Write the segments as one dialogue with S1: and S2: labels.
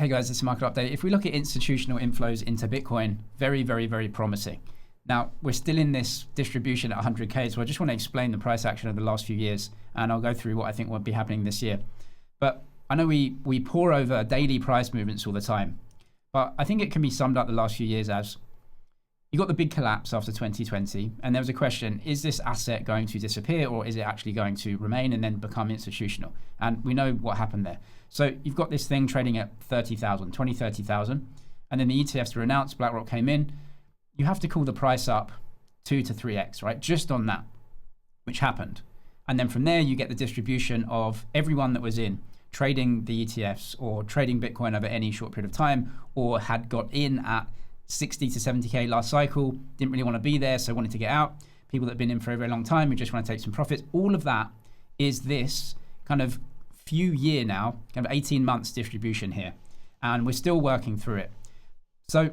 S1: Hey guys, this is Market Update. If we look at institutional inflows into Bitcoin, very, very, very promising. Now, we're still in this distribution at 100K, so I just want to explain the price action of the last few years, and I'll go through what I think will be happening this year. But I know we pore over daily price movements all the time, but I think it can be summed up the last few years as you got the big collapse after 2020, and there was a question, is this asset going to disappear or is it actually going to remain and then become institutional? And we know what happened there. So you've got this thing trading at 30,000, 20, 30,000, and then the ETFs were announced, BlackRock came in. You have to call the price up 2 to 3x, right? Just on that, which happened. And then from there, you get the distribution of everyone that was in trading the ETFs or trading Bitcoin over any short period of time, or had got in at 60 to 70K last cycle, didn't really want to be there, so wanted to get out. People that have been in for a very long time who just want to take some profits. All of that is this kind of few year now, kind of 18 months distribution here. And we're still working through it. So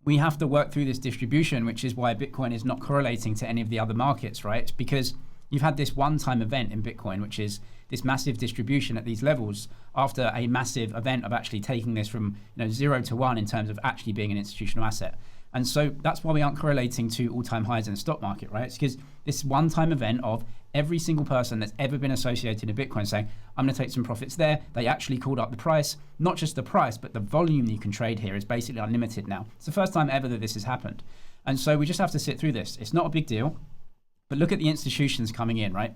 S1: we have to work through this distribution, which is why Bitcoin is not correlating to any of the other markets, right? It's because you've had this one-time event in Bitcoin, which is this massive distribution at these levels after a massive event of actually taking this from 0 to 1 in terms of actually being an institutional asset. And so that's why we aren't correlating to all-time highs in the stock market, right? It's because this one-time event of every single person that's ever been associated with Bitcoin saying, I'm going to take some profits there. They actually called up the price, not just the price, but the volume that you can trade here is basically unlimited now. It's the first time ever that this has happened. And so we just have to sit through this. It's not a big deal, but look at the institutions coming in, right?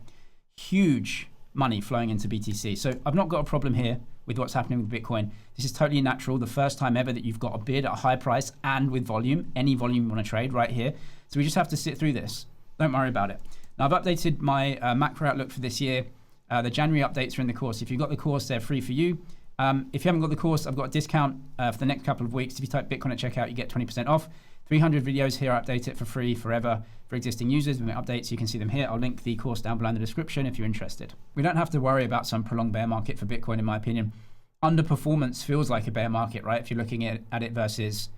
S1: Huge money flowing into BTC. So I've not got a problem here with what's happening with Bitcoin. This is totally natural. The first time ever that you've got a bid at a high price and with volume, any volume you want to trade right here. So we just have to sit through this. Don't worry about it. Now I've updated my macro outlook for this year. The January updates are in the course. If you've got the course, they're free for you. If you haven't got the course, I've got a discount for the next couple of weeks. If you type Bitcoin at checkout, you get 20% off. 300 videos here, update it for free forever for existing users. We make updates, you can see them here. I'll link the course down below in the description if you're interested. We don't have to worry about some prolonged bear market for Bitcoin, in my opinion. Underperformance feels like a bear market, right? If you're looking at it versus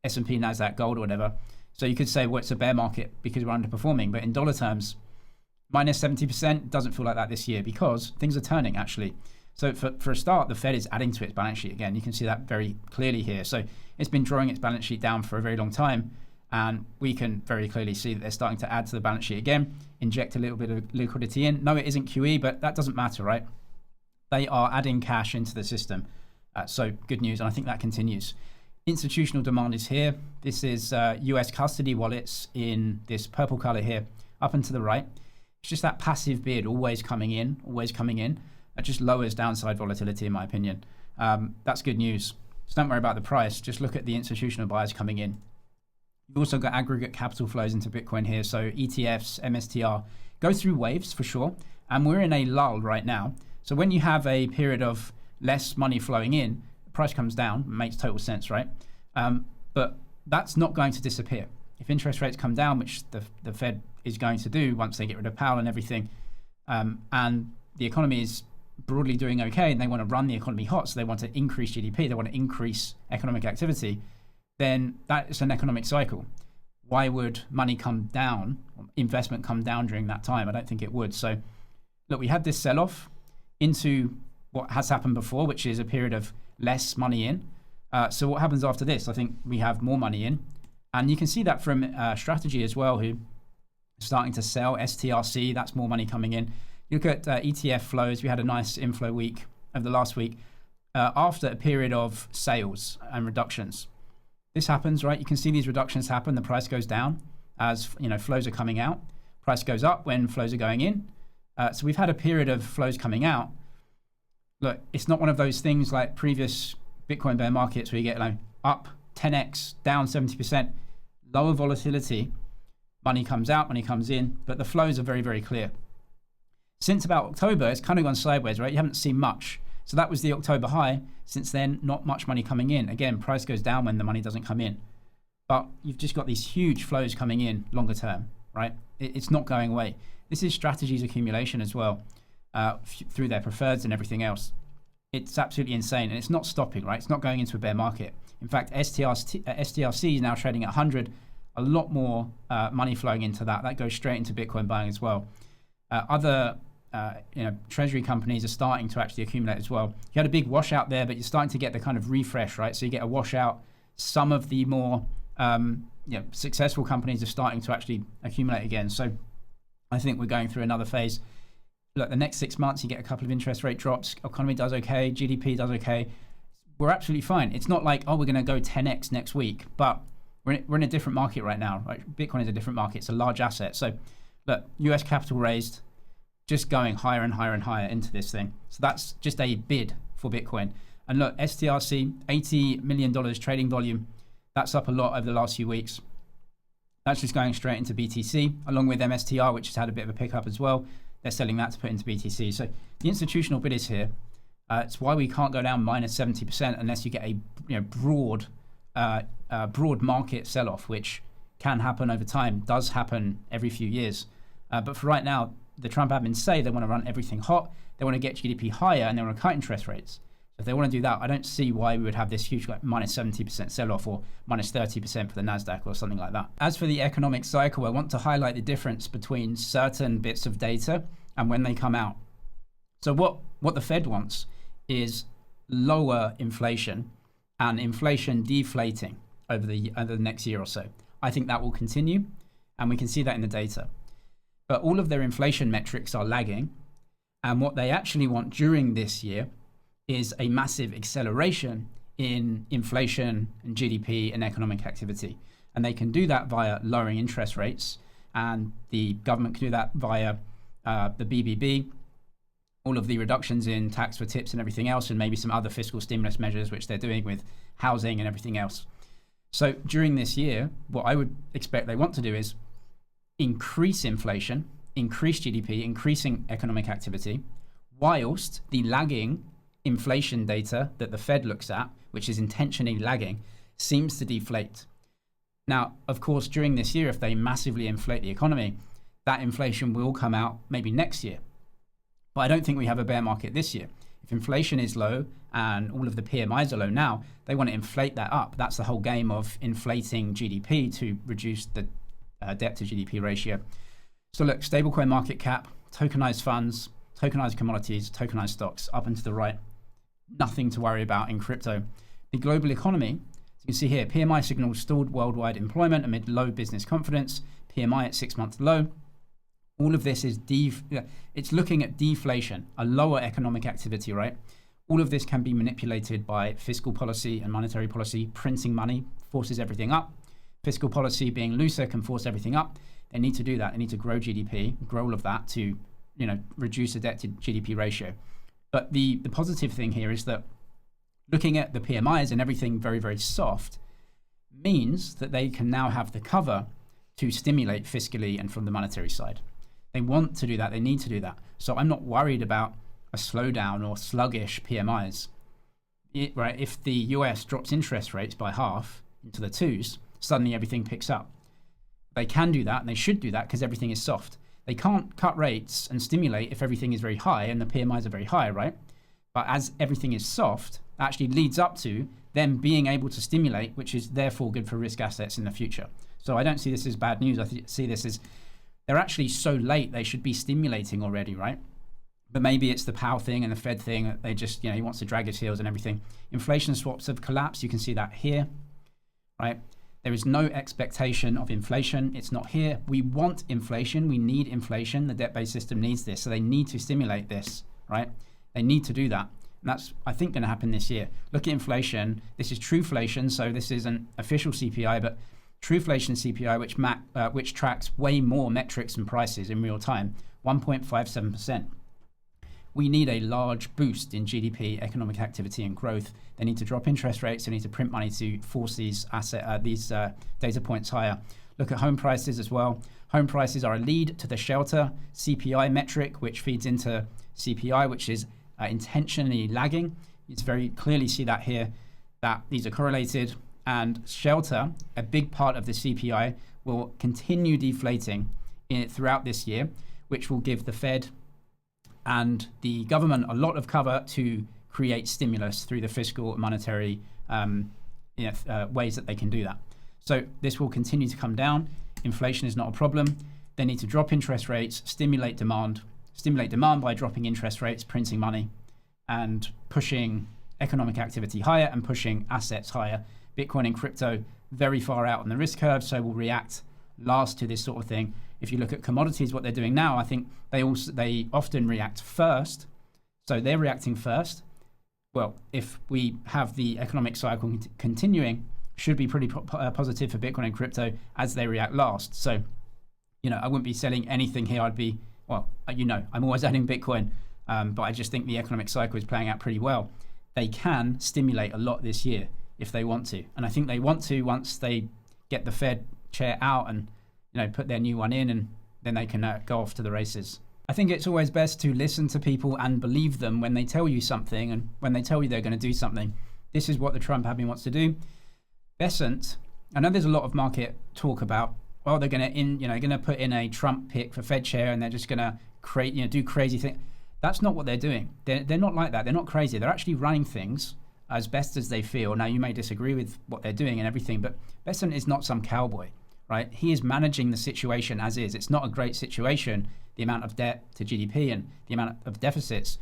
S1: S&P, NASDAQ, gold or whatever. So you could say, well, it's a bear market because we're underperforming. But in dollar terms, minus 70% doesn't feel like that this year because things are turning actually. So for a start, the Fed is adding to its balance sheet again. You can see that very clearly here. So it's been drawing its balance sheet down for a very long time. And we can very clearly see that they're starting to add to the balance sheet again, inject a little bit of liquidity in. No, it isn't QE, but that doesn't matter, right? They are adding cash into the system. So good news, and I think that continues. Institutional demand is here. This is US custody wallets in this purple color here, up and to the right. It's just that passive bid always coming in. That just lowers downside volatility, in my opinion. That's good news. So don't worry about the price. Just look at the institutional buyers coming in. You've also got aggregate capital flows into Bitcoin here. So ETFs, MSTR, go through waves for sure. And we're in a lull right now. So when you have a period of less money flowing in, the price comes down. It makes total sense, right? But that's not going to disappear. If interest rates come down, which the Fed is going to do once they get rid of Powell and everything, and the economy is broadly doing okay, and they want to run the economy hot, so they want to increase GDP, they want to increase economic activity, then that is an economic cycle. Why would money come down, investment come down during that time? I don't think it would. So look, we had this sell-off into what has happened before, which is a period of less money in. So what happens after this? I think we have more money in. And you can see that from Strategy as well, who are starting to sell STRC. That's more money coming in. You look at ETF flows. We had a nice inflow week of the last week after a period of sales and reductions. This happens, right? You can see these reductions happen. The price goes down as flows are coming out. Price goes up when flows are going in. So we've had a period of flows coming out. Look, it's not one of those things like previous Bitcoin bear markets where you get up 10x, down 70%, lower volatility. Money comes out, money comes in, but the flows are very, very clear. Since about October, it's kind of gone sideways, right? You haven't seen much. So that was the October high. Since then, not much money coming in. Again, price goes down when the money doesn't come in. But you've just got these huge flows coming in longer term, right? It's not going away. This is Strategy's accumulation as well, through their preferreds and everything else. It's absolutely insane, and it's not stopping, right? It's not going into a bear market. In fact, STRC is now trading at 100. A lot more money flowing into that. That goes straight into Bitcoin buying as well. Other treasury companies are starting to actually accumulate as well. You had a big washout there, but you're starting to get the kind of refresh, right? So you get a washout. Some of the more successful companies are starting to actually accumulate again. So I think we're going through another phase. Look, the next 6 months, you get a couple of interest rate drops. Economy does okay. GDP does okay. We're absolutely fine. It's not like, we're going to go 10x next week, but we're in a different market right now. Right? Bitcoin is a different market. It's a large asset. So look, US capital raised, just going higher and higher and higher into this thing. So that's just a bid for Bitcoin. And look, STRC, $80 million trading volume. That's up a lot over the last few weeks. That's just going straight into BTC, along with MSTR, which has had a bit of a pickup as well. They're selling that to put into BTC. So the institutional bid is here. It's why we can't go down minus 70% unless you get a broad market sell-off, which can happen over time, does happen every few years. But for right now, the Trump admins say they want to run everything hot, they want to get GDP higher, and they want to cut interest rates. So if they want to do that, I don't see why we would have this huge minus 70% sell-off or minus 30% for the NASDAQ or something like that. As for the economic cycle, I want to highlight the difference between certain bits of data and when they come out. So what the Fed wants is lower inflation and inflation deflating over the next year or so. I think that will continue, and we can see that in the data. But all of their inflation metrics are lagging, and what they actually want during this year is a massive acceleration in inflation and GDP and economic activity. And they can do that via lowering interest rates, and the government can do that via the BBB, all of the reductions in tax for tips and everything else, and maybe some other fiscal stimulus measures, which they're doing with housing and everything else. So during this year, what I would expect they want to do is increase inflation, increase GDP, increasing economic activity, whilst the lagging inflation data that the Fed looks at, which is intentionally lagging, seems to deflate. Now, of course, during this year, if they massively inflate the economy, that inflation will come out maybe next year. But I don't think we have a bear market this year. If inflation is low and all of the PMIs are low now, they want to inflate that up. That's the whole game of inflating GDP to reduce the debt to GDP ratio. So look, stablecoin market cap, tokenized funds, tokenized commodities, tokenized stocks, up and to the right. Nothing to worry about in crypto. The global economy, as you can see here, PMI signals stalled worldwide employment amid low business confidence, PMI at 6-month low. All of this is it's looking at deflation, a lower economic activity, right? All of this can be manipulated by fiscal policy and monetary policy. Printing money forces everything up. Fiscal policy being looser can force everything up. They need to do that. They need to grow GDP, grow all of that to, reduce the debt to GDP ratio. But the positive thing here is that looking at the PMIs and everything very, very soft means that they can now have the cover to stimulate fiscally and from the monetary side. They want to do that. They need to do that. So I'm not worried about a slowdown or sluggish PMIs. Right? If the US drops interest rates by half into the twos, suddenly everything picks up. They can do that, and they should do that because everything is soft. They can't cut rates and stimulate if everything is very high and the PMIs are very high, right? But as everything is soft, that actually leads up to them being able to stimulate, which is therefore good for risk assets in the future. So I don't see this as bad news. I see this as they're actually so late, they should be stimulating already, right? But maybe it's the Powell thing and the Fed thing. They just, he wants to drag his heels and everything. Inflation swaps have collapsed. You can see that here, right? There is no expectation of inflation. It's not here. We want inflation. We need inflation. The debt-based system needs this. So they need to stimulate this, right? They need to do that. And that's, I think, going to happen this year. Look at inflation. This is trueflation. So this is an official CPI, but trueflation CPI, which tracks way more metrics and prices in real time, 1.57%. We need a large boost in GDP, economic activity, and growth. They need to drop interest rates. They need to print money to force these data points higher. Look at home prices as well. Home prices are a lead to the shelter CPI metric, which feeds into CPI, which is intentionally lagging. You can very clearly see that here, that these are correlated. And shelter, a big part of the CPI, will continue deflating throughout this year, which will give the Fed and the government a lot of cover to create stimulus through the fiscal and monetary ways that they can do that. So this will continue to come down. Inflation is not a problem. They need to drop interest rates, stimulate demand, stimulate demand by dropping interest rates, printing money, and pushing economic activity higher and pushing assets higher. Bitcoin and crypto very far out on the risk curve, so will react last to this sort of thing. If you look at commodities, what they're doing now, I think they often react first. So they're reacting first. Well, if we have the economic cycle continuing, should be pretty positive for Bitcoin and crypto as they react last. So, I wouldn't be selling anything here. I'd be, I'm always adding Bitcoin, but I just think the economic cycle is playing out pretty well. They can stimulate a lot this year if they want to. And I think they want to once they get the Fed chair out and, put their new one in, and then they can go off to the races. I think it's always best to listen to people and believe them when they tell you something and when they tell you they're going to do something. This is what the Trump admin wants to do. Besant, I know there's a lot of market talk about, they're going to put in a Trump pick for Fed chair and they're just going to create, do crazy things. That's not what they're doing. They're not like that. They're not crazy. They're actually running things as best as they feel. Now, you may disagree with what they're doing and everything, but Besant is not some cowboy, right? He is managing the situation as is. It's not a great situation, the amount of debt to GDP and the amount of deficits.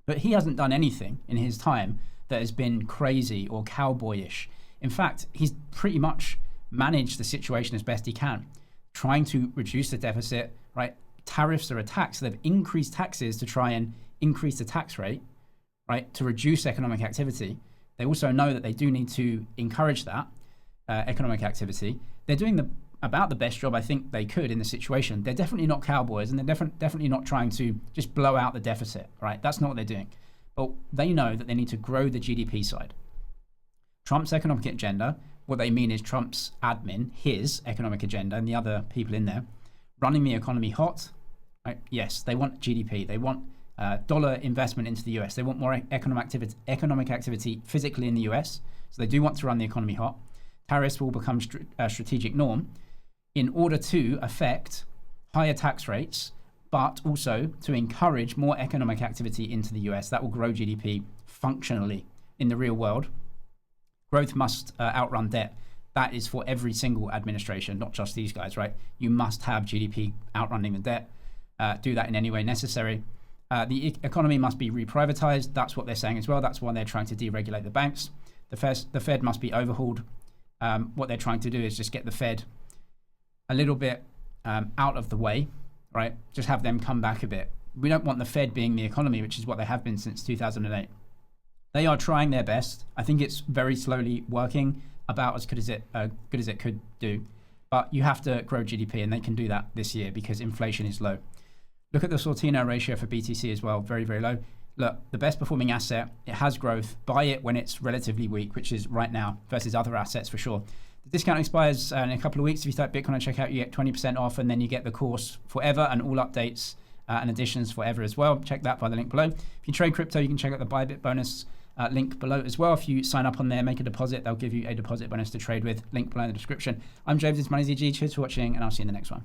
S1: But he hasn't done anything in his time that has been crazy or cowboyish. In fact, he's pretty much managed the situation as best he can, trying to reduce the deficit, right? Tariffs are a tax. So they've increased taxes to try and increase the tax rate, right? To reduce economic activity. They also know that they do need to encourage that economic activity. They're doing about the best job I think they could in the situation. They're definitely not cowboys, and they're definitely not trying to just blow out the deficit, right? That's not what they're doing. But they know that they need to grow the GDP side. Trump's economic agenda, what they mean is Trump's admin, his economic agenda, and the other people in there, running the economy hot. Right? Yes, they want GDP. They want dollar investment into the US. They want more economic activity physically in the US. So they do want to run the economy hot. Tariffs will become a strategic norm in order to affect higher tax rates, but also to encourage more economic activity into the US. That will grow GDP functionally in the real world. Growth must outrun debt. That is for every single administration, not just these guys, right? You must have GDP outrunning the debt. Do that in any way necessary. The economy must be reprivatized. That's what they're saying as well. That's why they're trying to deregulate the banks. The Fed must be overhauled. What they're trying to do is just get the Fed a little bit out of the way, right? Just have them come back a bit. We don't want the Fed being the economy, which is what they have been since 2008. They are trying their best. I think it's very slowly working, about as good as it could do. But you have to grow GDP, and they can do that this year because inflation is low. Look at the Sortino ratio for BTC as well, very, very low. Look, the best performing asset, it has growth. Buy it when it's relatively weak, which is right now, versus other assets for sure. The discount expires in a couple of weeks. If you type Bitcoin and check out, you get 20% off, and then you get the course forever and all updates and additions forever as well. Check that by the link below. If you trade crypto, you can check out the Bybit bonus link below as well. If you sign up on there, make a deposit, they'll give you a deposit bonus to trade with. Link below in the description. I'm James, this is Money's EG. Cheers for watching, and I'll see you in the next one.